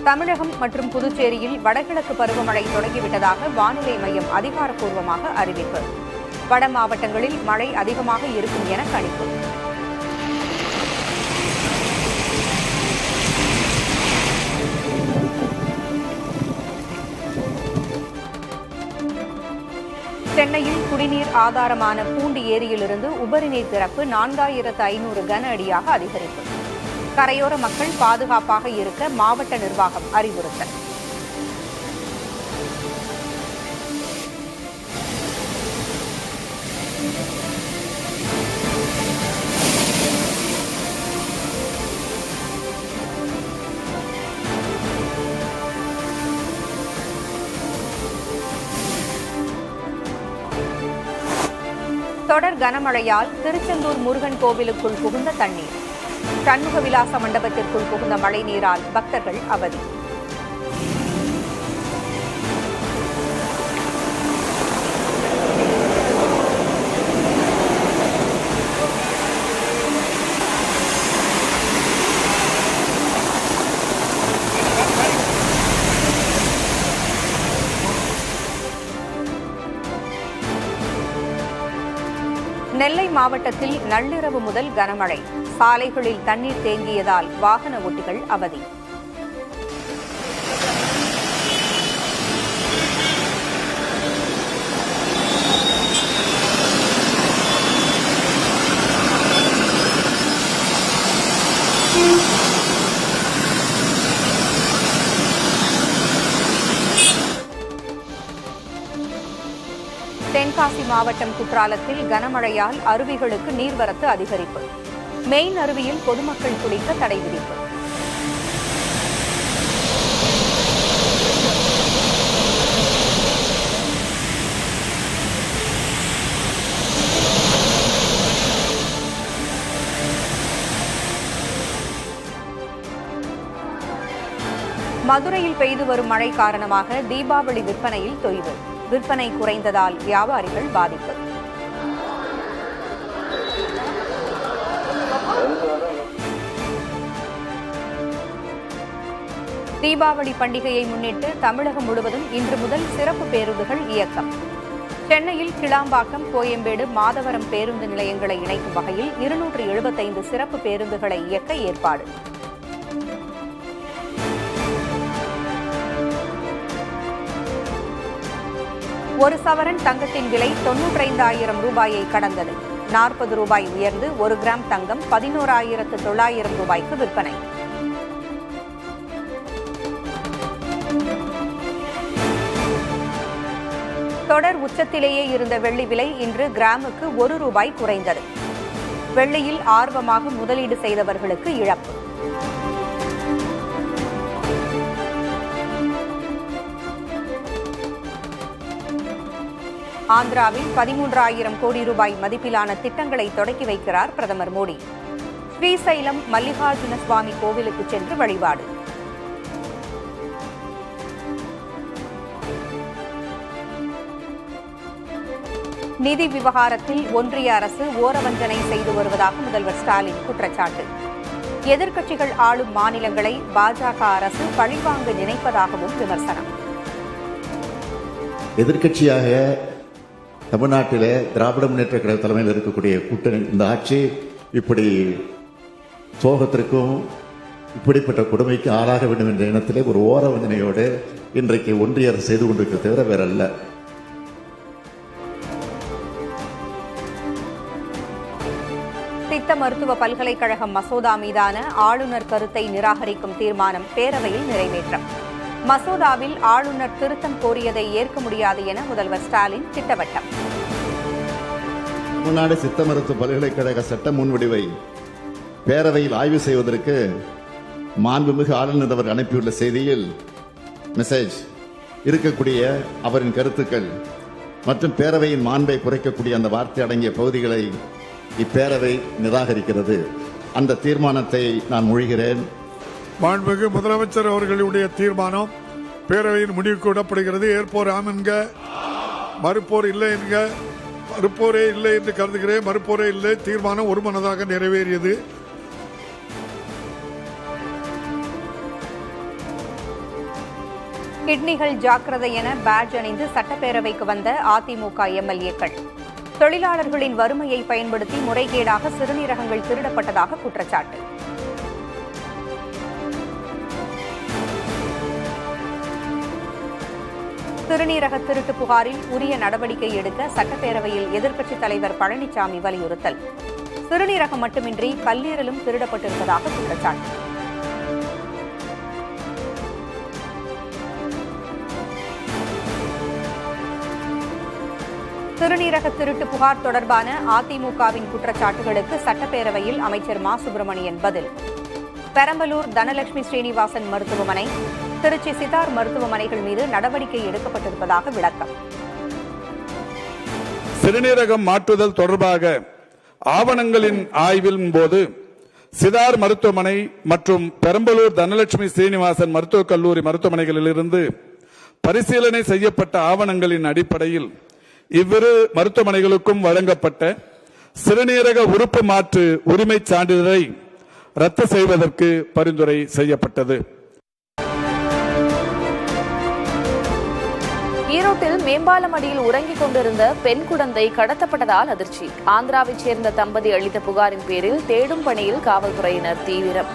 தமிழகம் மற்றும் புதுச்சேரியில் வடகிழக்கு பருவமழை தொடங்கிவிட்டதாக வானிலை மையம் அதிகாரப்பூர்வமாக அறிவிப்பு. வட மாவட்டங்களில் மழை அதிகமாக இருக்கும் என கணிப்பு. சென்னையில் குடிநீர் ஆதாரமான பூண்டி ஏரியிலிருந்து உபரிநீர் திறப்பு 4500 கன அடியாக அதிகரிப்பு. கரையோர மக்கள் பாதுகாப்பாக இருக்க மாவட்ட நிர்வாகம் அறிவுறுத்தல். தொடர் கனமழையால் திருச்செந்தூர் முருகன் கோவிலுக்குள் புகுந்த தண்ணீர். சண்முக விலாச மண்டபத்திற்குள் புகுந்த மழைநீரால் பக்தர்கள் அவதி. நெல்லை மாவட்டத்தில் நள்ளிரவு முதல் கனமழை. சாலைகளில் தண்ணீர் தேங்கியதால் வாகன ஓட்டிகள் அவதி. தென்காசி மாவட்டம் குற்றாலத்தில் கனமழையால் அருவிகளுக்கு நீர்வரத்து அதிகரிப்பு. மெயின் அருவியில் பொதுமக்கள் குளிக்க தடை விதிப்பு. மதுரையில் பெய்து வரும் மழை காரணமாக தீபாவளி விற்பனையில் தொய்வு. விற்பனை குறைந்ததால் வியாபாரிகள் பாதிப்பு. தீபாவளி பண்டிகையை முன்னிட்டு தமிழகம் முழுவதும் இன்று முதல் சிறப்பு பேருந்துகள் இயக்கம். சென்னையில் கிளாம்பாக்கம், கோயம்பேடு, மாதவரம் பேருந்து நிலையங்களை இணைக்கும் வகையில் 275 சிறப்பு பேருந்துகளை இயக்க ஏற்பாடு. ஒரு சவரன் தங்கத்தின் விலை 95,000 ரூபாயை கடந்தது. 40 ரூபாய் உயர்ந்து 1 கிராம் தங்கம் 11,900 ரூபாய்க்கு விற்பனை. தொடர் உச்சத்திலேயே இருந்த வெள்ளி விலை இன்று கிராமுக்கு 1 ரூபாய் குறைந்தது. வெள்ளியில் ஆர்வமாக முதலீடு செய்தவர்களுக்கு இழப்பு. ஆந்திராவில் 13,000 கோடி ரூபாய் மதிப்பிலான திட்டங்களை தொடக்கி வைக்கிறார் பிரதமர் மோடி. ஸ்ரீசைலம் மல்லிகார்ஜுன சுவாமி கோவிலுக்கு சென்று வழிபாடு. நிதி விவகாரத்தில் ஒன்றிய அரசு ஓரவஞ்சனை செய்து வருவதாக முதல்வர் ஸ்டாலின் குற்றச்சாட்டு. எதிர்க்கட்சிகள் ஆளும் மாநிலங்களை பாஜக அரசு பழிவாங்க நினைப்பதாகவும் விமர்சனம். எதிர்க்கட்சியாக தமிழ்நாட்டிலே திராவிட முன்னேற்ற கழக தலைமையில் இருக்கக்கூடிய கூட்டணி இந்த ஆட்சி இப்படி சோகத்திற்கும் இப்படிப்பட்ட கொடுமைக்கு ஆளாக வேண்டும் என்ற எண்ணத்திலே ஒரு ஓரவஞ்சனையோடு இன்றைக்கு ஒன்றிய அரசு செய்து கொண்டிருக்க தவிர வேறல்ல. சித்த மருத்துவ பல்கலைக்கழகம் மசோதா மீதான ஆளுநர் கருத்தை நிராகரிக்கும் தீர்மானம் பேரவையில் நிறைவேற்றம். மசோதாவில் ஆளுநர் திருத்தம் கோரியதை ஏற்க முடியாது என முதல்வர் ஸ்டாலின் திட்டவட்டம். தமிழ்நாடு சித்த மருத்துவ பல்கலைக்கழக சட்ட முன்வடிவை பேரவையில் ஆய்வு செய்வதற்கு மாண்புமிகு ஆளுநர் அவர் அனுப்பியுள்ள செய்தியில் மெசேஜ் இருக்கக்கூடிய அவரின் கருத்துக்கள் மற்றும் பேரவையின் மாண்பை குறைக்கக்கூடிய அந்த வார்த்தை அடங்கிய பகுதிகளை இப்பேரவை நிராகரிக்கிறது. அந்த தீர்மானத்தை நான் மொழிகிறேன். மாண்புமிகு முதலமைச்சர் அவர்களுடைய தீர்மானம் பேரவையின் முடிவுக்கு விடப்படுகிறது. ஏற்போர் ஆம் என்க, மறுப்போர் இல்லை என்க. மறுப்போரே இல்லை என்று கருதுகிறேன். மறுப்போரே இல்லை. தீர்மானம் ஒருமனதாக நிறைவேறியது. கிட்னிகள் ஜாக்கிரதை என பேட்ஜ் அணிந்து சட்டப்பேரவைக்கு வந்த அதிமுக எம்எல்ஏக்கள். தொழிலாளர்களின் வறுமையை பயன்படுத்தி முறைகேடாக சிறுநீரகங்கள் திருடப்பட்டதாக குற்றச்சாட்டு. சிறுநீரக திருட்டு புகாரில் உரிய நடவடிக்கை எடுக்க சட்டப்பேரவையில் எதிர்க்கட்சித் தலைவர் பழனிசாமி வலியுறுத்தல். சிறுநீரகம் மட்டுமின்றி கல்லீரலும் திருடப்பட்டிருப்பதாக குற்றச்சாட்டு. சிறுநீரக திருட்டு புகார் தொடர்பான அதிமுகவின் குற்றச்சாட்டுகளுக்கு சட்டப்பேரவையில் அமைச்சர் மா சுப்பிரமணியன் பதில். பெரம்பலூர் தனலட்சுமி ஸ்ரீனிவாசன் மருத்துவமனை, திருச்சி சித்தார் மருத்துவமனைகள் மீது நடவடிக்கை எடுக்கப்பட்டிருப்பதாக விளக்கம். சிறுநீரகம் மாற்றுதல் தொடர்பாக ஆவணங்களின் ஆய்வின் போது சித்தார் மருத்துவமனை மற்றும் பெரம்பலூர் தனலட்சுமி ஸ்ரீனிவாசன் மருத்துவக் கல்லூரி மருத்துவமனைகளிலிருந்து பரிசீலனை செய்யப்பட்ட ஆவணங்களின் அடிப்படையில் இவ்விரு மருத்துவமனைகளுக்கும் வழங்கப்பட்ட சிறுநீரக உறுப்பு மாற்று உரிமை சான்றிதழை ரத்து செய்வதற்கு பரிந்துரை செய்யப்பட்டது. ஈரோட்டில் மேம்பாலம் அடியில் உறங்கிக் கொண்டிருந்த பெண் குழந்தை கடத்தப்பட்டதால் அதிர்ச்சி. ஆந்திராவைச் சேர்ந்த தம்பதி அளித்த புகாரின் பேரில் தேடும் பணியில் காவல்துறையினர் தீவிரம்.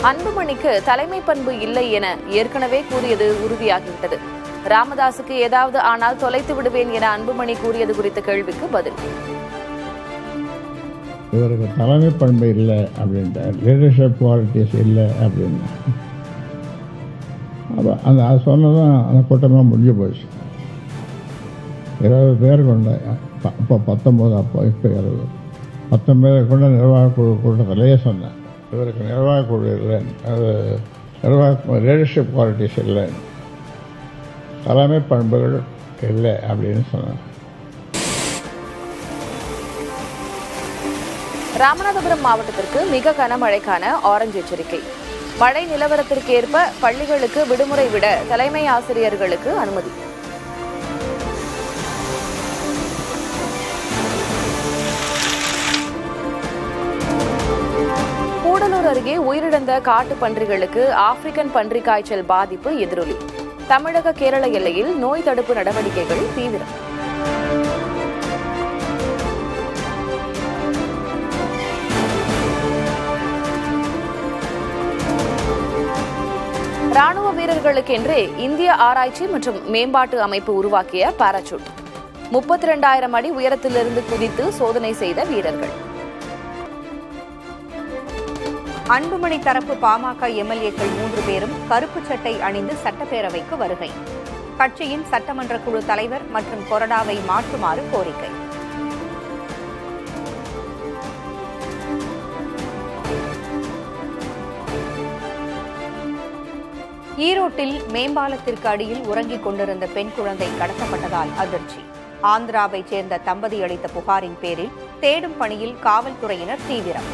அன்புமணிக்கு தலைமை பண்பு இல்லை என ஏற்கனவே கூறியது உறுதியாகிவிட்டது. ராமதாசுக்கு ஏதாவது ஆனால் தொலைத்து விடுவேன் என அன்புமணி கூறியது குறித்த கேள்விக்கு பதில். இவருக்கு தலைமை பண்பு இல்லை அப்படின்ட்டு, லீடர்ஷிப் குவாலிட்டிஸ் இல்லை அப்படின்னு அப்போ அது சொன்னதான் அந்த கூட்டமாக முடிஞ்சு போச்சு. 20 பேர் கொண்ட, அப்போ 19, அப்போ இப்போ 20, 19 பேர் கொண்ட நிர்வாக குழு கூட்டத்திலேயே சொன்னேன், இவருக்கு நிர்வாக குழு இல்லை, அது நிர்வாக லீடர்ஷிப் குவாலிட்டிஸ் இல்லை, தலைமை பண்புகள் இல்லை அப்படின்னு சொன்னாங்க. ராமநாதபுரம் மாவட்டத்திற்கு மிக கனமழைக்கான ஆரஞ்சு எச்சரிக்கை. மழை நிலவரத்திற்கு ஏற்ப பள்ளிகளுக்கு விடுமுறை விட தலைமை ஆசிரியர்களுக்கு அனுமதி. கூடலூர் அருகே உயிரிழந்த காட்டு பன்றிகளுக்கு ஆப்பிரிக்கன் பன்றி காய்ச்சல் பாதிப்பு எதிரொலி. தமிழக கேரள எல்லையில் நோய் தடுப்பு நடவடிக்கைகள் தீவிரம். ராணுவ வீரர்களுக்கென்றே இந்திய ஆராய்ச்சி மற்றும் மேம்பாட்டு அமைப்பு உருவாக்கிய பாராசூட். 32,000 அடி உயரத்திலிருந்து குதித்து சோதனை செய்த வீரர்கள். அன்புமணி தரப்பு பாமக எம்எல்ஏக்கள் 3 பேரும் கருப்பு சட்டை அணிந்து சட்டப்பேரவைக்கு வருகை. கட்சியின் சட்டமன்ற குழு தலைவர் மற்றும் கொறடாவை மாற்றுமாறு கோரிக்கை. ஈரோட்டில் மேம்பாலத்திற்கு அடியில் உறங்கிக் கொண்டிருந்த பெண் குழந்தை கடத்தப்பட்டதால் அதிர்ச்சி. ஆந்திராவைச் சேர்ந்த தம்பதி அளித்த புகாரின் பேரில் தேடும் பணியில் காவல்துறையினர் தீவிரம்.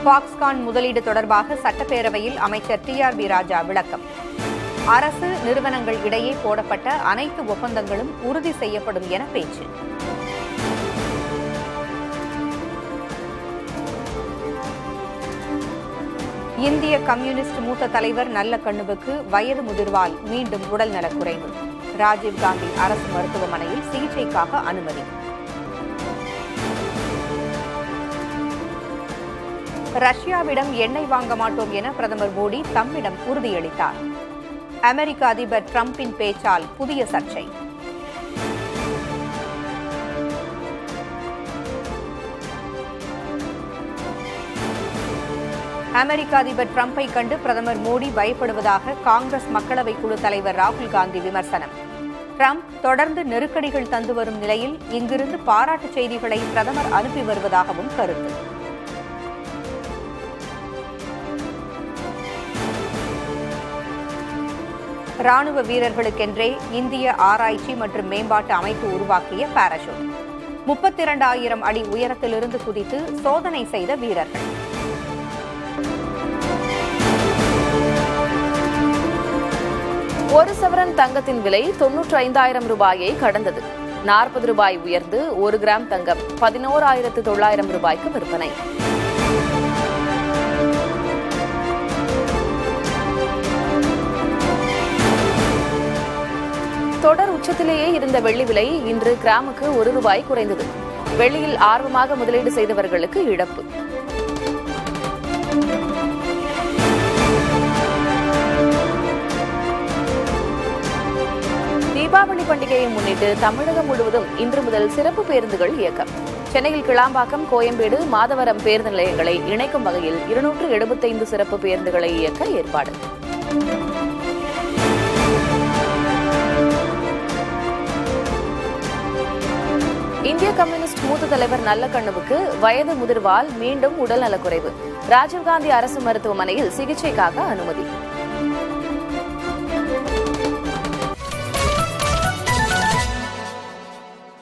பாக்ஸ்கான் முதலீடு தொடர்பாக சட்டப்பேரவையில் அமைச்சர் TRB ராஜா விளக்கம். அரசு நிறுவனங்கள் இடையே போடப்பட்ட அனைத்து ஒப்பந்தங்களும் உறுதி செய்யப்படும் என பேச்சு. இந்திய கம்யூனிஸ்ட் மூத்த தலைவர் நல்லக்கண்ணுவுக்கு வயது முதிர்வால் மீண்டும் உடல்நலக்குறைவு. ராஜீவ்காந்தி அரசு மருத்துவமனையில் சிகிச்சைக்காக அனுமதி. ரஷ்யாவிடம் எண்ணெய் வாங்க மாட்டோம் என பிரதமர் மோடி தம்மிடம் உறுதியளித்தார். அமெரிக்க அதிபர் டிரம்பின் பேச்சால் புதிய சர்ச்சை. அமெரிக்க அதிபர் டிரம்பை கண்டு பிரதமர் மோடி பயப்படுவதாக காங்கிரஸ் மக்களவை குழு தலைவர் ராகுல் காந்தி விமர்சனம். டிரம்ப் தொடர்ந்து நெருக்கடிகள் தந்து வரும் நிலையில் இங்கிருந்து பாராட்டுச் செய்திகளை பிரதமர் அனுப்பி வருவதாகவும் கருத்து. ராணுவ வீரர்களுக்கென்றே இந்திய ஆராய்ச்சி மற்றும் மேம்பாட்டு அமைப்பு உருவாக்கிய பாராசூட். 32,000 அடி உயரத்திலிருந்து குதித்து சோதனை செய்த வீரர்கள். ஒரு சவரன் தங்கத்தின் விலை 95,000 ரூபாயை கடந்தது. 40 ரூபாய் உயர்ந்து 1 கிராம் தங்கம் 11,900 ரூபாய்க்கு விற்பனை. தொடர் உச்சத்திலேயே இருந்த வெள்ளி விலை இன்று கிராமுக்கு 1 ரூபாய் குறைந்தது. வெள்ளியில் ஆர்வமாக முதலீடு செய்தவர்களுக்கு இழப்பு. தீபாவளி பண்டிகையை முன்னிட்டு தமிழகம் முழுவதும் இன்று முதல் சிறப்பு பேருந்துகள் இயக்கம். சென்னையில் கிளாம்பாக்கம், கோயம்பேடு, மாதவரம் பேருந்து நிலையங்களை இணைக்கும் வகையில் 275 சிறப்பு பேருந்துகளை இயக்க ஏற்பாடு. இந்திய கம்யூனிஸ்ட் மூத்த தலைவர் நல்லக்கண்ணுவுக்கு வயது முதிர்வால் மீண்டும் உடல்நலக்குறைவு. ராஜீவ்காந்தி அரசு மருத்துவமனையில் சிகிச்சைக்காக அனுமதி.